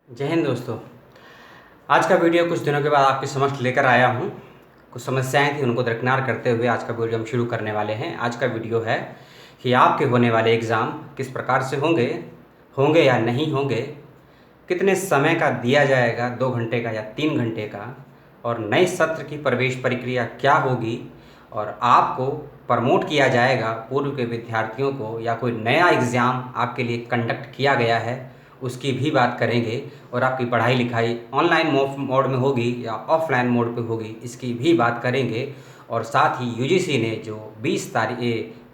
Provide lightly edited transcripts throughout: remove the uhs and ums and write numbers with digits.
जय हिंद दोस्तों। आज का वीडियो कुछ दिनों के बाद आपके समक्ष लेकर आया हूँ। कुछ समस्याएं थी, उनको दरकिनार करते हुए आज का वीडियो हम शुरू करने वाले हैं। आज का वीडियो है कि आपके होने वाले एग्ज़ाम किस प्रकार से होंगे होंगे या नहीं होंगे, कितने समय का दिया जाएगा, 2 घंटे का या 3 घंटे का, और नए सत्र की प्रवेश प्रक्रिया क्या होगी, और आपको प्रमोट किया जाएगा पूर्व के विद्यार्थियों को या कोई नया एग्ज़ाम आपके लिए कंडक्ट किया गया है उसकी भी बात करेंगे, और आपकी पढ़ाई लिखाई ऑनलाइन मोड में होगी या ऑफलाइन मोड पे होगी इसकी भी बात करेंगे। और साथ ही यूजीसी ने जो 20 तारीख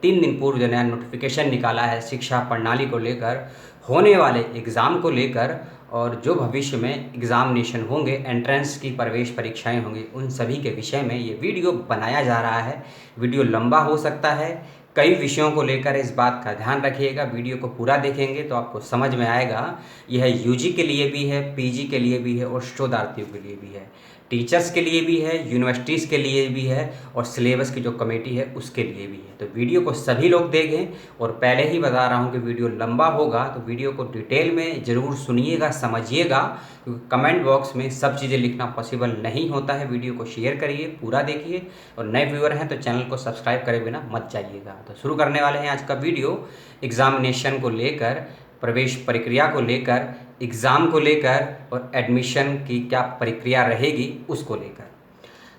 3 दिन पूर्व जो नया नोटिफिकेशन निकाला है शिक्षा प्रणाली को लेकर, होने वाले एग्ज़ाम को लेकर, और जो भविष्य में एग्ज़ामिनेशन होंगे, एंट्रेंस की प्रवेश परीक्षाएं होंगी, उन सभी के विषय में ये वीडियो बनाया जा रहा है। वीडियो लंबा हो सकता है, कई विषयों को लेकर इस बात का ध्यान रखिएगा। वीडियो को पूरा देखेंगे तो आपको समझ में आएगा। यह यूजी के लिए भी है, पीजी के लिए भी है और शोधार्थियों के लिए भी है, टीचर्स के लिए भी है, यूनिवर्सिटीज़ के लिए भी है, और सिलेबस की जो कमेटी है उसके लिए भी है। तो वीडियो को सभी लोग देखें, और पहले ही बता रहा हूँ कि वीडियो लंबा होगा तो वीडियो को डिटेल में ज़रूर सुनिएगा, समझिएगा, क्योंकि कमेंट बॉक्स में सब चीज़ें लिखना पॉसिबल नहीं होता है। वीडियो को शेयर करिए, पूरा देखिए, और नए व्यूअर हैं तो चैनल को सब्सक्राइब करे बिना मत जाइएगा। तो शुरू करने वाले हैं आज का वीडियो एग्ज़ामिनेशन को लेकर, प्रवेश प्रक्रिया को लेकर, एग्ज़ाम को लेकर, और एडमिशन की क्या प्रक्रिया रहेगी उसको लेकर।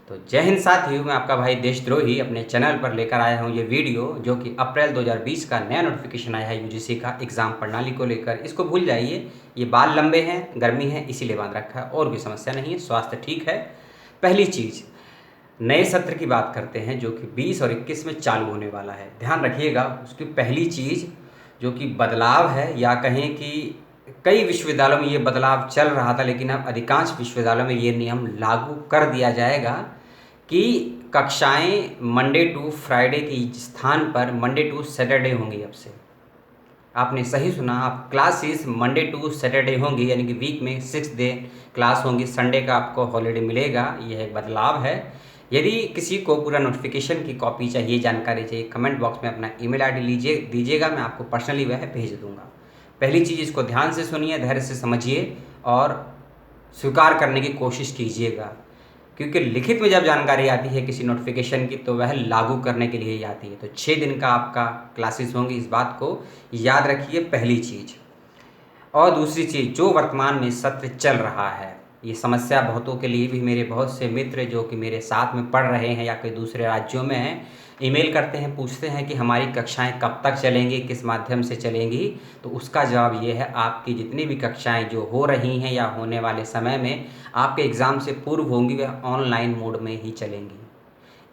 तो जय हिंद साथियों, मैं आपका भाई देशद्रोही अपने चैनल पर लेकर आया हूँ ये वीडियो, जो कि अप्रैल 2020 का नया नोटिफिकेशन आया है यूजीसी का एग्ज़ाम प्रणाली को लेकर। इसको भूल जाइए, ये बाल लंबे हैं, गर्मी है इसीलिए बांध रखा है, और भी समस्या नहीं है, स्वास्थ्य ठीक है। पहली चीज़, नए सत्र की बात करते हैं जो कि 20 और 21 में चालू होने वाला है। ध्यान रखिएगा, उसकी पहली चीज़ जो कि बदलाव है, या कहें कि कई विश्वविद्यालयों में ये बदलाव चल रहा था लेकिन अब अधिकांश विश्वविद्यालयों में ये नियम लागू कर दिया जाएगा कि कक्षाएं मंडे टू फ्राइडे के स्थान पर मंडे टू सैटरडे होंगी। अब से आपने सही सुना, आप क्लासेस मंडे टू सैटरडे होंगी, यानी कि वीक में 6 डे क्लास होंगी, संडे का आपको हॉलीडे मिलेगा। यह एक बदलाव है। यदि किसी को पूरा नोटिफिकेशन की कॉपी चाहिए, जानकारी चाहिए, कमेंट बॉक्स में अपना ईमेल आईडी दीजिएगा, मैं आपको पर्सनली वह भेज दूंगा। पहली चीज़, इसको ध्यान से सुनिए, धैर्य से समझिए और स्वीकार करने की कोशिश कीजिएगा, क्योंकि लिखित में जब जानकारी आती है किसी नोटिफिकेशन की तो वह लागू करने के लिए ही आती है। तो 6 दिन का आपका क्लासेस होंगी, इस बात को याद रखिए, पहली चीज़। और दूसरी चीज़, जो वर्तमान में सत्र चल रहा है, ये समस्या बहुतों के लिए भी, मेरे बहुत से मित्र जो कि मेरे साथ में पढ़ रहे हैं या कोई दूसरे राज्यों में हैं, ईमेल करते हैं, पूछते हैं कि हमारी कक्षाएं कब तक चलेंगी, किस माध्यम से चलेंगी। तो उसका जवाब ये है, आपकी जितनी भी कक्षाएं जो हो रही हैं या होने वाले समय में आपके एग्ज़ाम से पूर्व होंगी, वह ऑनलाइन मोड में ही चलेंगी।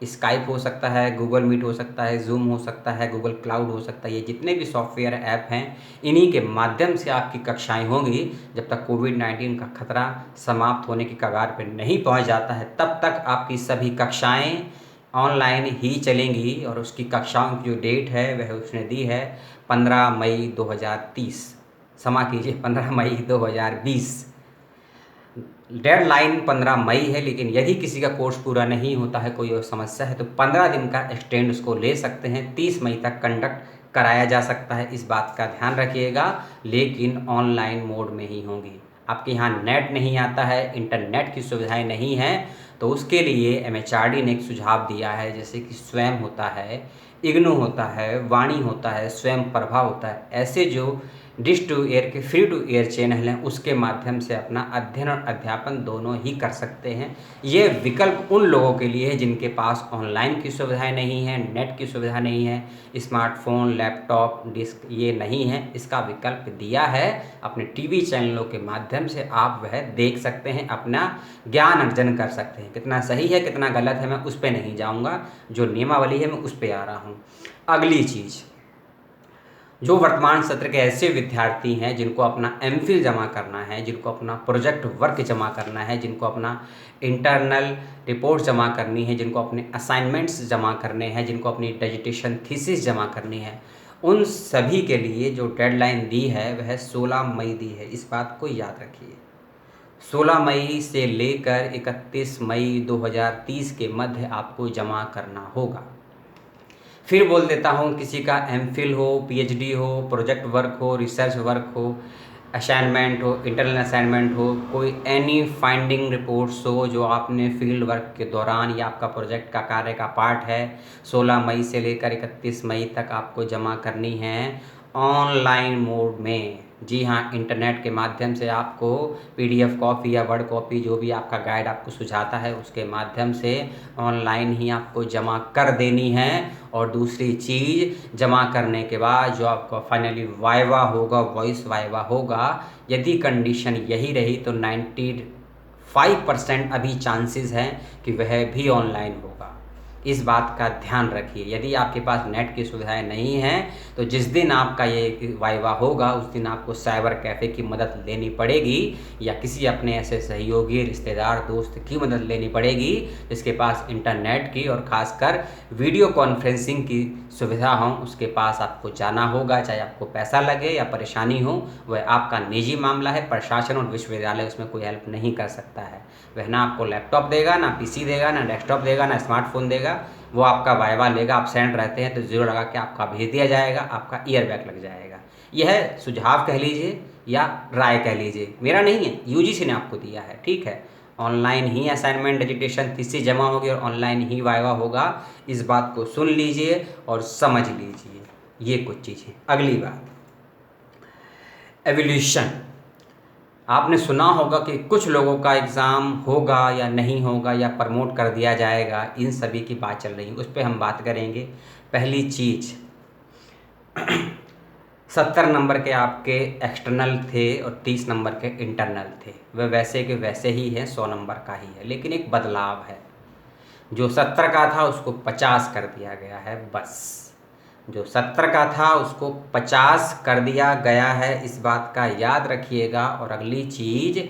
स्काइप हो सकता है, गूगल मीट हो सकता है, जूम हो सकता है, गूगल क्लाउड हो सकता है, ये जितने भी सॉफ्टवेयर ऐप हैं इन्हीं के माध्यम से आपकी कक्षाएं होंगी। जब तक कोविड-19 का खतरा समाप्त होने की कगार पर नहीं पहुंच जाता है तब तक आपकी सभी कक्षाएं ऑनलाइन ही चलेंगी। और उसकी कक्षाओं की जो डेट है वह उसने दी है 15 मई 2030, क्षमा कीजिए 15 मई 2020। डेडलाइन 15 मई है, लेकिन यदि किसी का कोर्स पूरा नहीं होता है, कोई और समस्या है, तो 15 दिन का एक्सटेंड उसको ले सकते हैं, 30 मई तक कंडक्ट कराया जा सकता है। इस बात का ध्यान रखिएगा, लेकिन ऑनलाइन मोड में ही होंगी। आपके यहाँ नेट नहीं आता है, इंटरनेट की सुविधाएं नहीं हैं, तो उसके लिए एमएचआरडी ने एक सुझाव दिया है, जैसे कि स्वयं होता है, इग्नू होता है, वाणी होता है, स्वयं प्रभा होता है, ऐसे जो डिश टू एयर के फ्री टू एयर चैनल हैं उसके माध्यम से अपना अध्ययन और अध्यापन दोनों ही कर सकते हैं। ये विकल्प उन लोगों के लिए है जिनके पास ऑनलाइन की सुविधाएं नहीं है, नेट की सुविधा नहीं है, स्मार्टफोन, लैपटॉप, डिस्क ये नहीं है। इसका विकल्प दिया है, अपने टीवी चैनलों के माध्यम से आप वह देख सकते हैं, अपना ज्ञान अर्जन कर सकते हैं। कितना सही है कितना गलत है मैं उस पर नहीं जाऊँगा, जो नियमावली है मैं उस पर आ रहा हूँ। अगली चीज़, जो वर्तमान सत्र के ऐसे विद्यार्थी हैं जिनको अपना एमफिल जमा करना है, जिनको अपना प्रोजेक्ट वर्क जमा करना है, जिनको अपना इंटरनल रिपोर्ट जमा करनी है, जिनको अपने असाइनमेंट्स जमा करने हैं, जिनको अपनी डिसर्टेशन थीसिस जमा करनी है, उन सभी के लिए जो डेडलाइन दी है वह 16 मई दी है। इस बात को याद रखिए, 16 मई से लेकर 31 मई 2030 के मध्य आपको जमा करना होगा। फिर बोल देता हूँ, किसी का एमफिल हो, पीएचडी हो, प्रोजेक्ट वर्क हो, रिसर्च वर्क हो, असाइनमेंट हो, इंटरनल असाइनमेंट हो, कोई एनी फाइंडिंग रिपोर्ट्स हो जो आपने फील्ड वर्क के दौरान या आपका प्रोजेक्ट का कार्य का पार्ट है, 16 मई से लेकर 31 मई तक आपको जमा करनी है ऑनलाइन मोड में। जी हाँ, इंटरनेट के माध्यम से आपको PDF कॉपी या वर्ड कॉपी जो भी आपका गाइड आपको सुझाता है उसके माध्यम से ऑनलाइन ही आपको जमा कर देनी है। और दूसरी चीज़, जमा करने के बाद जो आपका फाइनली वाइवा होगा, वॉइस वाइवा होगा, यदि कंडीशन यही रही तो 95% अभी चांसेस हैं कि वह भी ऑनलाइन होगा। इस बात का ध्यान रखिए। यदि आपके पास नेट की सुविधाएं नहीं हैं तो जिस दिन आपका ये वाइवा होगा उस दिन आपको साइबर कैफ़े की मदद लेनी पड़ेगी या किसी अपने ऐसे सहयोगी, रिश्तेदार, दोस्त की मदद लेनी पड़ेगी जिसके पास इंटरनेट की और ख़ासकर वीडियो कॉन्फ्रेंसिंग की सुविधा हो, उसके पास आपको जाना होगा। चाहे आपको पैसा लगे या परेशानी हो, वह आपका निजी मामला है। प्रशासन और विश्वविद्यालय उसमें कोई हेल्प नहीं कर सकता है। वह ना आपको लैपटॉप देगा, ना PC देगा, ना डेस्कटॉप देगा, ना स्मार्टफोन देगा। वो आपका वाइवा लेगा, आप सेंड रहते हैं तो ज़ीरो लगा के आपका भेज दिया जाएगा, आपका ईयरबैग लग जाएगा। यह सुझाव कह लीजिए या राय कह लीजिए, मेरा नहीं है, UGC ने आपको दिया है, ठीक है। ऑनलाइन ही असाइनमेंट डिजिटेशन तीसरी जमा होगी और ऑनलाइन ही वाइवा होगा। इस बात को सुन लीजिए और समझ लीजिए। ये कुछ चीज़ें। अगली बात, एवोल्यूशन। आपने सुना होगा कि कुछ लोगों का एग्ज़ाम होगा या नहीं होगा या प्रमोट कर दिया जाएगा, इन सभी की बात चल रही है, उस पर हम बात करेंगे। पहली चीज़, 70 नंबर के आपके एक्सटर्नल थे और 30 नंबर के इंटरनल थे। वह वैसे के वैसे ही है, 100 नंबर का ही है, लेकिन एक बदलाव है। जो 70 का था उसको 50 कर दिया गया है, बस। जो 70 का था उसको 50 कर दिया गया है, इस बात का याद रखिएगा। और अगली चीज़,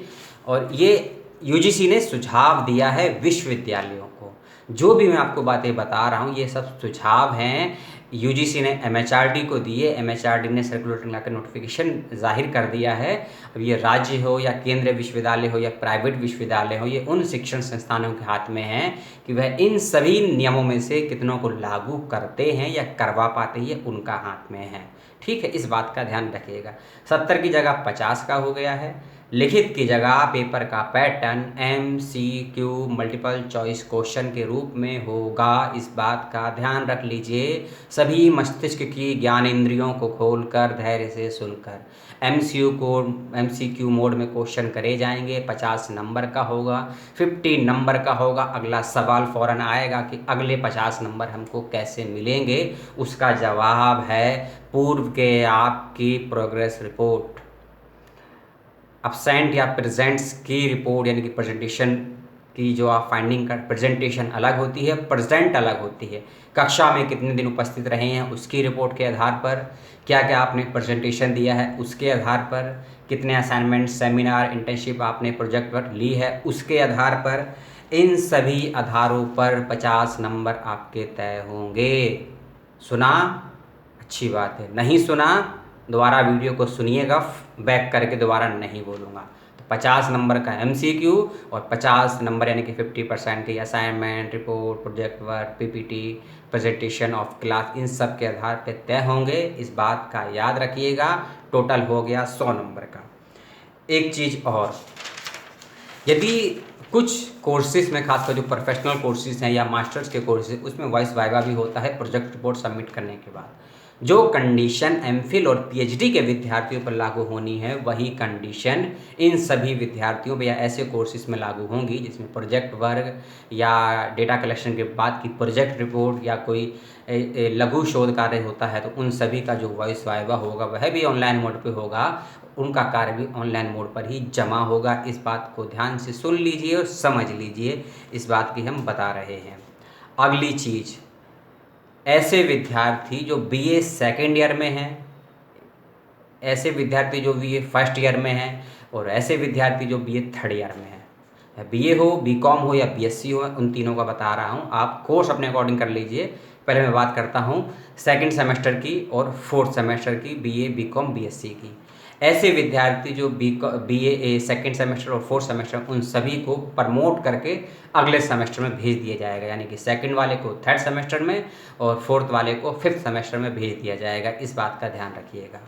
और ये UGC ने सुझाव दिया है विश्वविद्यालयों को। जो भी मैं आपको बातें बता रहा हूँ ये सब सुझाव हैं, UGC ने MHRD को दिए। MHRD ने सर्कुलर ला के नोटिफिकेशन जाहिर कर दिया है। अब ये राज्य हो या केंद्रीय विश्वविद्यालय हो या प्राइवेट विश्वविद्यालय हो, ये उन शिक्षण संस्थानों के हाथ में है कि वह इन सभी नियमों में से कितनों को लागू करते हैं या करवा पाते हैं, उनका हाथ में है, ठीक है। इस बात का ध्यान रखिएगा। 70 की जगह 50 का हो गया है। लिखित की जगह पेपर का pattern MCQ multiple choice question के रूप में होगा, इस बात का ध्यान रख लीजिए। सभी मस्तिष्क की ज्ञानेंद्रियों को खोलकर धैर्य से सुनकर MCQ मोड में क्वेश्चन करे जाएंगे। 50 नंबर का होगा, 50 नंबर का होगा। अगला सवाल फ़ौरन आएगा कि अगले 50 नंबर हमको कैसे मिलेंगे। उसका जवाब है पूर्व के आपकी प्रोग्रेस रिपोर्ट। अब्सेंट या प्रेजेंट्स की रिपोर्ट यानी कि प्रेजेंटेशन की जो आप फाइंडिंग कर, प्रेजेंटेशन अलग होती है, प्रेजेंट अलग होती है। कक्षा में कितने दिन उपस्थित रहे हैं उसकी रिपोर्ट के आधार पर, क्या क्या आपने प्रेजेंटेशन दिया है उसके आधार पर, कितने असाइनमेंट, सेमिनार, इंटर्नशिप आपने प्रोजेक्ट पर ली है उसके आधार पर, इन सभी आधारों पर 50 नंबर आपके तय होंगे। सुना? अच्छी बात है। नहीं सुना, दोबारा वीडियो को सुनिएगा, बैक करके दोबारा नहीं बोलूँगा। तो 50 नंबर का MCQ और 50 नंबर यानी कि 50% की assignment, report, project work, PPT, presentation of class, इन सब के आधार पर तय होंगे। इस बात का याद रखिएगा। टोटल हो गया 100 नंबर का। एक चीज़ और, यदि कुछ कोर्सेज में, खासकर जो प्रोफेशनल कोर्सेज हैं या मास्टर्स के कोर्सेज, उसमें वॉइस वाइवा भी होता है प्रोजेक्ट रिपोर्ट सबमिट करने के बाद। जो कंडीशन MPhil और PhD के विद्यार्थियों पर लागू होनी है वही कंडीशन इन सभी विद्यार्थियों पर या ऐसे कोर्सेज में लागू होंगी जिसमें प्रोजेक्ट वर्क या डेटा कलेक्शन के बाद की प्रोजेक्ट रिपोर्ट या कोई लघु शोध कार्य होता है, तो उन सभी का जो वॉइस वाइवा होगा वह भी ऑनलाइन मोड पे होगा। उनका कार्य भी ऑनलाइन मोड पर ही जमा होगा। इस बात को ध्यान से सुन लीजिए और समझ लीजिए, इस बात की हम बता रहे हैं। अगली चीज़, ऐसे विद्यार्थी जो BA सेकेंड ईयर में हैं, ऐसे विद्यार्थी जो BA फर्स्ट ईयर में हैं और ऐसे विद्यार्थी जो BA थर्ड ईयर में हैं। BA हो, BCom हो या BSc हो, उन तीनों का बता रहा हूँ। आप कोर्स अपने अकॉर्डिंग कर लीजिए। पहले मैं बात करता हूँ सेकंड सेमेस्टर की और फोर्थ सेमेस्टर की, BA, BCom, BSc की। ऐसे विद्यार्थी जो BA सेकेंड सेमेस्टर और फोर्थ सेमेस्टर, उन सभी को प्रमोट करके अगले सेमेस्टर में भेज दिया जाएगा। यानी कि सेकंड वाले को थर्ड सेमेस्टर में और फोर्थ वाले को फिफ्थ सेमेस्टर में भेज दिया जाएगा। इस बात का ध्यान रखिएगा।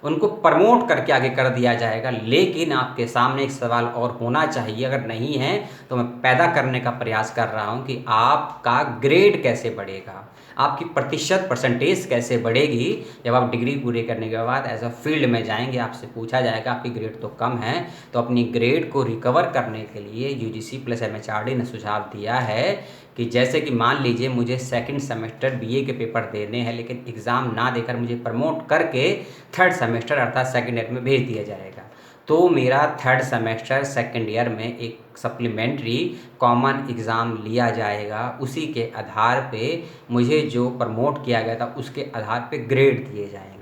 उनको प्रमोट करके आगे कर दिया जाएगा। लेकिन आपके सामने एक सवाल और होना चाहिए, अगर नहीं है तो मैं पैदा करने का प्रयास कर रहा हूँ कि आपका ग्रेड कैसे बढ़ेगा, आपकी प्रतिशत परसेंटेज कैसे बढ़ेगी। जब आप डिग्री पूरी करने के बाद एज अ फील्ड में जाएंगे, आपसे पूछा जाएगा आपकी ग्रेड तो कम है, तो अपनी ग्रेड को रिकवर करने के लिए यूजीसी प्लस एमएचआरडी ने सुझाव दिया है कि जैसे कि मान लीजिए मुझे सेकंड सेमेस्टर बीए के पेपर देने हैं, लेकिन एग्ज़ाम ना देकर मुझे प्रमोट करके थर्ड सेमेस्टर अर्थात सेकंड ईयर में भेज दिया जाएगा, तो मेरा थर्ड सेमेस्टर सेकंड ईयर में एक सप्लीमेंट्री कॉमन एग्ज़ाम लिया जाएगा। उसी के आधार पे मुझे जो प्रमोट किया गया था उसके आधार पे ग्रेड दिए जाएंगे।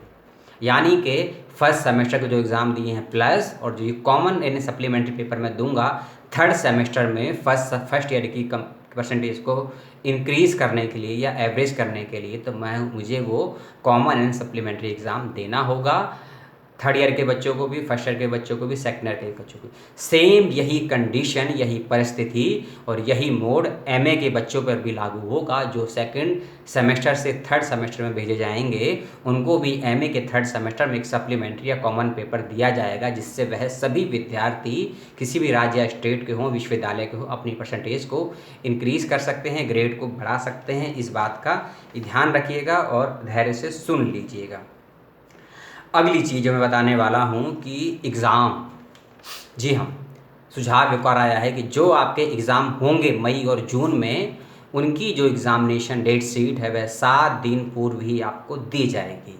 यानी कि फर्स्ट सेमेस्टर के जो एग्ज़ाम दिए हैं प्लस और जो कॉमन यानी सप्लीमेंट्री पेपर मैं दूंगा थर्ड सेमेस्टर में फर्स्ट ईयर की परसेंटेज को इंक्रीज़ करने के लिए या एवरेज करने के लिए, तो मुझे वो कॉमन एंड सप्लीमेंट्री एग्ज़ाम देना होगा। थर्ड ईयर के बच्चों को भी, फर्स्ट ईयर के बच्चों को भी, सेकंड ईयर के बच्चों को भी सेम यही कंडीशन, यही परिस्थिति और यही मोड एमए के बच्चों पर भी लागू होगा। जो सेकंड सेमेस्टर से थर्ड सेमेस्टर में भेजे जाएंगे उनको भी एमए के थर्ड सेमेस्टर में एक सप्लीमेंट्री या कॉमन पेपर दिया जाएगा, जिससे वह सभी विद्यार्थी किसी भी राज्य या स्टेट के हों, विश्वविद्यालय के हों, अपनी परसेंटेज को इंक्रीज़ कर सकते हैं, ग्रेड को बढ़ा सकते हैं। इस बात का ध्यान रखिएगा और धैर्य से सुन लीजिएगा। अगली चीज़ जो मैं बताने वाला हूँ कि एग्ज़ाम, जी हाँ, सुझाव एक और आया है कि जो आपके एग्ज़ाम होंगे मई और जून में, उनकी जो एग्ज़ामिनेशन डेट शीट है वह 7 दिन पूर्व ही आपको दी जाएगी।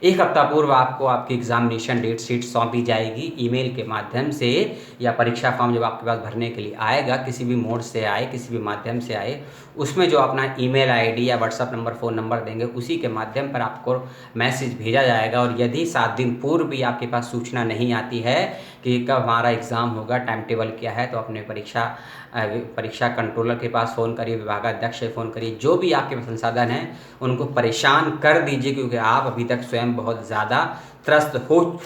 एक हफ्ता पूर्व आपको आपकी एग्ज़ामिनेशन डेट शीट सौंपी जाएगी ईमेल के माध्यम से, या परीक्षा फॉर्म जब आपके पास भरने के लिए आएगा, किसी भी मोड से आए, किसी भी माध्यम से आए, उसमें जो अपना ईमेल आईडी या व्हाट्सएप नंबर, फ़ोन नंबर देंगे, उसी के माध्यम पर आपको मैसेज भेजा जाएगा। और यदि 7 दिन पूर्व भी आपके पास सूचना नहीं आती है कि कब हमारा एग्ज़ाम होगा, टाइम टेबल क्या है, तो अपने परीक्षा कंट्रोलर के पास फ़ोन करिए, विभागाध्यक्ष से फ़ोन करिए, जो भी आपके पास संसाधन हैं उनको परेशान कर दीजिए, क्योंकि आप अभी तक स्वयं बहुत ज़्यादा बहुत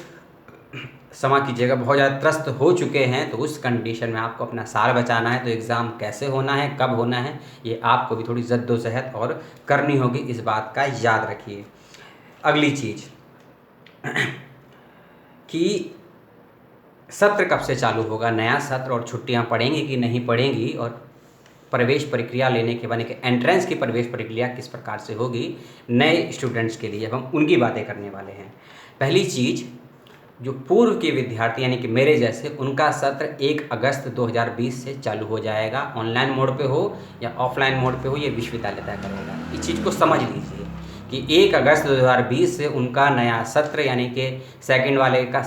ज़्यादा त्रस्त हो चुके हैं। तो उस कंडीशन में आपको अपना साल बचाना है, तो एग्ज़ाम कैसे होना है, कब होना है, ये आपको भी थोड़ी जद्दोजहद और करनी होगी, इस बात का याद रखिए। अगली चीज़ कि सत्र कब से चालू होगा, नया सत्र, और छुट्टियां पड़ेंगी कि नहीं पड़ेंगी, और प्रवेश प्रक्रिया लेने के बाद एंट्रेंस की प्रवेश प्रक्रिया किस प्रकार से होगी नए स्टूडेंट्स के लिए, अब हम उनकी बातें करने वाले हैं। पहली चीज़, जो पूर्व के विद्यार्थी यानी कि मेरे जैसे, उनका सत्र 1 अगस्त 2020 से चालू हो जाएगा। ऑनलाइन मोड पे हो या ऑफलाइन मोड पे हो, ये विश्वविद्यालय तय करेगा। इस चीज़ को समझ लीजिए कि 1 अगस्त 2020 से उनका नया सत्र, यानी कि सेकंड वाले का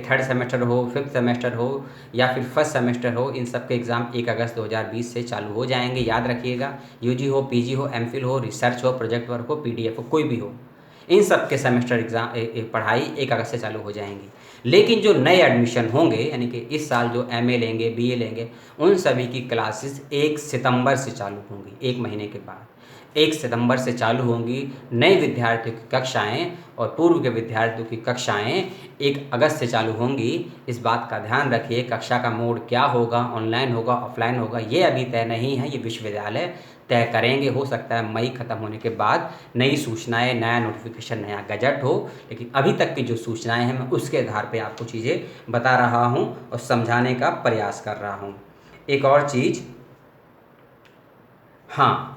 थर्ड सेमेस्टर हो, फिफ्थ सेमेस्टर हो या फिर फर्स्ट सेमेस्टर हो, इन सब के एग्ज़ाम 1 अगस्त 2020 से चालू हो जाएंगे। याद रखिएगा, यूजी हो, पीजी हो, एमफिल हो, रिसर्च हो, प्रोजेक्ट वर्क हो, पीडीएफ हो, कोई भी हो, इन सब के सेमेस्टर एग्ज़ाम पढ़ाई 1 अगस्त से चालू हो जाएंगी। लेकिन जो नए एडमिशन होंगे, यानी कि इस साल जो एमए लेंगे, बीए लेंगे, उन सभी की क्लासेस 1 सितंबर से चालू होंगी। 1 महीने के बाद 1 सितंबर से चालू होंगी नए विद्यार्थियों की कक्षाएं, और पूर्व के विद्यार्थियों की कक्षाएं 1 अगस्त से चालू होंगी। इस बात का ध्यान रखिए। कक्षा का मोड क्या होगा, ऑनलाइन होगा, ऑफलाइन होगा, ये अभी तय नहीं है, ये विश्वविद्यालय तय करेंगे। हो सकता है मई ख़त्म होने के बाद नई सूचनाएं, नया नोटिफिकेशन, नया गजट हो, लेकिन अभी तक की जो सूचनाएं हैं मैं उसके आधार पे आपको चीज़ें बता रहा हूं और समझाने का प्रयास कर रहा हूं। एक और चीज़, हाँ,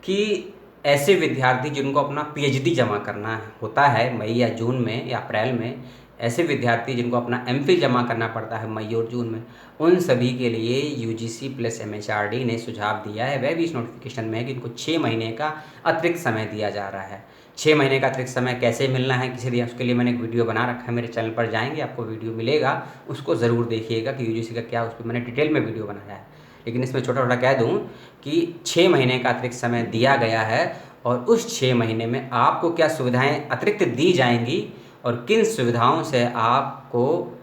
कि ऐसे विद्यार्थी जिनको अपना पीएचडी जमा करना होता है मई या जून में या अप्रैल में, ऐसे विद्यार्थी जिनको अपना एमफिल जमा करना पड़ता है मई और जून में, उन सभी के लिए यूजीसी प्लस एमएचआरडी ने सुझाव दिया है, वह भी इस नोटिफिकेशन में है, कि इनको 6 महीने का अतिरिक्त समय दिया जा रहा है। 6 महीने का अतिरिक्त समय कैसे मिलना है, किसी दिन उसके लिए मैंने एक वीडियो बना रखा है, मेरे चैनल पर जाएंगे आपको वीडियो मिलेगा, उसको ज़रूर देखिएगा कि यूजीसी का क्या, उस पर मैंने डिटेल में वीडियो बनाया है। लेकिन इसमें छोटा छोटा कह दूं कि 6 महीने का अतिरिक्त समय दिया गया है, और उस 6 महीने में आपको क्या सुविधाएं अतिरिक्त दी जाएंगी और किन सुविधाओं से आपको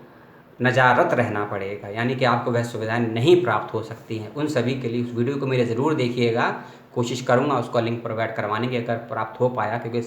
नजारत रहना पड़ेगा, यानी कि आपको वह सुविधाएं नहीं प्राप्त हो सकती हैं, उन सभी के लिए उस वीडियो को मेरे ज़रूर देखिएगा। कोशिश करूँगा उसका लिंक प्रोवाइड करवाने की, अगर प्राप्त हो पाया, क्योंकि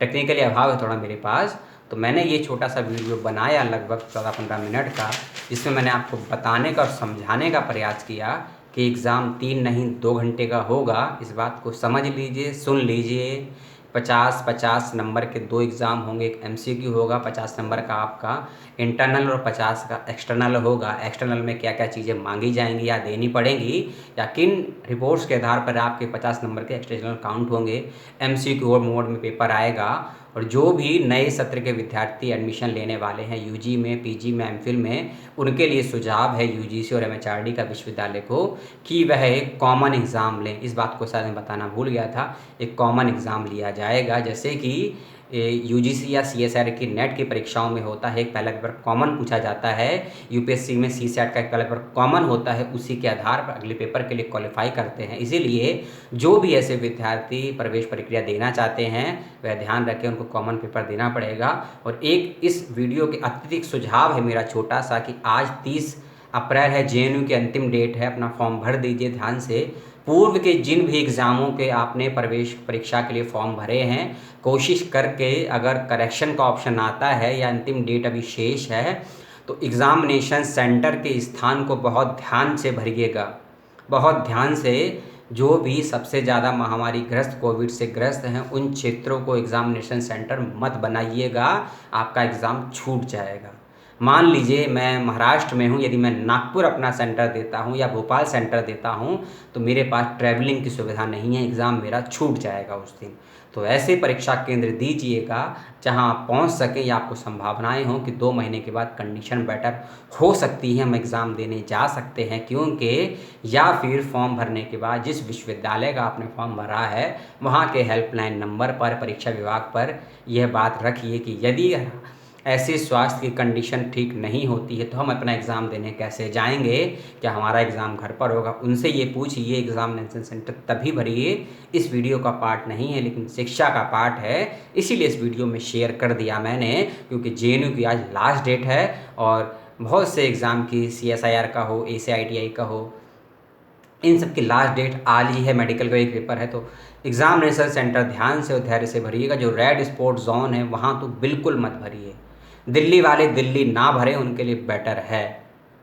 टेक्निकली अभाव है थोड़ा मेरे पास, तो मैंने ये छोटा सा वीडियो बनाया लगभग 14-15 मिनट का, जिसमें मैंने आपको बताने का और समझाने का प्रयास किया कि एग्ज़ाम 3 नहीं 2 घंटे का होगा। इस बात को समझ लीजिए, सुन लीजिए 50-50 नंबर के 2 एग्ज़ाम होंगे। एक MCQ होगा 50 नंबर का आपका इंटरनल और 50 का एक्सटर्नल होगा। एक्सटर्नल में क्या क्या चीज़ें मांगी जाएंगी या देनी पड़ेंगी या किन रिपोर्ट्स के आधार पर आपके 50 नंबर के एक्सटर्नल काउंट होंगे। MCQ मोड में पेपर आएगा और जो भी नए सत्र के विद्यार्थी एडमिशन लेने वाले हैं UG में, PG में, MPhil में, उनके लिए सुझाव है UGC और MHRD का विश्वविद्यालय को कि वह एक कॉमन एग्ज़ाम लें। इस बात को शायद मैं बताना भूल गया था, एक कॉमन एग्ज़ाम लिया जाएगा। जैसे कि UGC या CSIR की नेट की परीक्षाओं में होता है, एक पहला पेपर कॉमन पूछा जाता है। UPSC में CSAT का एक पहला पेपर कॉमन होता है, उसी के आधार पर अगले पेपर के लिए क्वालिफाई करते हैं। इसीलिए जो भी ऐसे विद्यार्थी प्रवेश प्रक्रिया देना चाहते हैं वह ध्यान रखें, उनको कॉमन पेपर देना पड़ेगा। और एक इस वीडियो के अत्यधिक सुझाव है मेरा छोटा सा कि आज 30 अप्रैल है, JNU की अंतिम डेट है, अपना फॉर्म भर दीजिए ध्यान से। पूर्व के जिन भी एग्ज़ामों के आपने प्रवेश परीक्षा के लिए फॉर्म भरे हैं, कोशिश करके अगर करेक्शन का ऑप्शन आता है या अंतिम डेट अभी शेष है तो एग्ज़ामिनेशन सेंटर के स्थान को बहुत ध्यान से भरिएगा, बहुत ध्यान से। जो भी सबसे ज़्यादा महामारी ग्रस्त, कोविड से ग्रस्त हैं, उन क्षेत्रों को एग्ज़ामिनेशन सेंटर मत बनाइएगा, आपका एग्ज़ाम छूट जाएगा। मान लीजिए मैं महाराष्ट्र में हूँ, यदि मैं नागपुर अपना सेंटर देता हूँ या भोपाल सेंटर देता हूँ तो मेरे पास ट्रैवलिंग की सुविधा नहीं है, एग्ज़ाम मेरा छूट जाएगा उस दिन। तो ऐसे परीक्षा केंद्र दीजिएगा जहाँ आप पहुँच सकें या आपको संभावनाएं हों कि 2 महीने के बाद कंडीशन बेटर हो सकती है, हम एग्ज़ाम देने जा सकते हैं। क्योंकि या फिर फॉर्म भरने के बाद जिस विश्वविद्यालय का आपने फॉर्म भरा है वहाँ के हेल्पलाइन नंबर पर, परीक्षा विभाग पर यह बात रखिए कि यदि ऐसी स्वास्थ्य की कंडीशन ठीक नहीं होती है तो हम अपना एग्ज़ाम देने कैसे जाएंगे, क्या हमारा एग्ज़ाम घर पर होगा, उनसे ये पूछिए। एग्ज़ामिनेशन सेंटर तभी भरिए। इस वीडियो का पार्ट नहीं है लेकिन शिक्षा का पार्ट है, इसीलिए इस वीडियो में शेयर कर दिया मैंने, क्योंकि JNU की आज लास्ट डेट है और बहुत से एग्ज़ाम की CSIR का हो, ACITI का हो, इन सब की लास्ट डेट आ ली है। मेडिकल का एक पेपर है तो एग्ज़ामिनेशन सेंटर ध्यान से और धैर्य से भरिएगा। जो रेड स्पॉट जोन है वहाँ तो बिल्कुल मत भरिए। दिल्ली वाले दिल्ली ना भरें, उनके लिए बेटर है।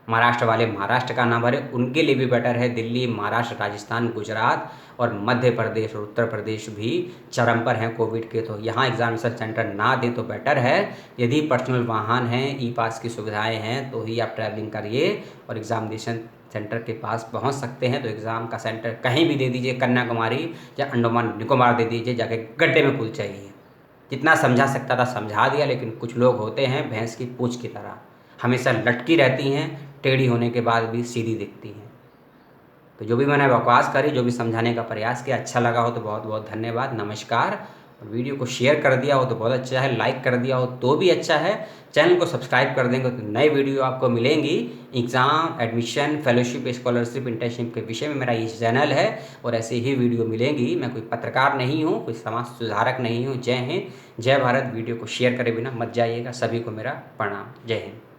महाराष्ट्र वाले महाराष्ट्र का ना भरें, उनके लिए भी बेटर है। दिल्ली, महाराष्ट्र, राजस्थान, गुजरात और मध्य प्रदेश और उत्तर प्रदेश भी चरम पर हैं कोविड के, तो यहाँ एग्ज़ामिनेशन सेंटर ना दें तो बेटर है। यदि पर्सनल वाहन हैं, E-पास की सुविधाएं हैं तो ही आप ट्रैवलिंग करिए और एग्ज़ामिनेशन सेंटर के पास पहुंच सकते हैं। तो एग्ज़ाम का सेंटर कहीं भी दे दीजिए, कन्याकुमारी या अंडमान निकोबार दे दीजिए, जाके गड्ढे में कूद चाहिए। जितना समझा सकता था समझा दिया, लेकिन कुछ लोग होते हैं भैंस की पूंछ की तरह, हमेशा लटकी रहती हैं, टेढ़ी होने के बाद भी सीधी दिखती हैं। तो जो भी मैंने बकवास करी, जो भी समझाने का प्रयास किया, अच्छा लगा हो तो बहुत बहुत धन्यवाद, नमस्कार। और वीडियो को शेयर कर दिया हो तो बहुत अच्छा है, लाइक कर दिया हो तो भी अच्छा है। चैनल को सब्सक्राइब कर देंगे तो नई वीडियो आपको मिलेंगी। Exam, admission, fellowship, scholarship, internship के विषय में मेरा ये चैनल है और ऐसे ही वीडियो मिलेंगी। मैं कोई पत्रकार नहीं हूँ, कोई समाज सुधारक नहीं हूँ। जय हिंद, जय भारत। वीडियो को शेयर करे बिना मत जाइएगा। सभी को मेरा प्रणाम। जय हिंद।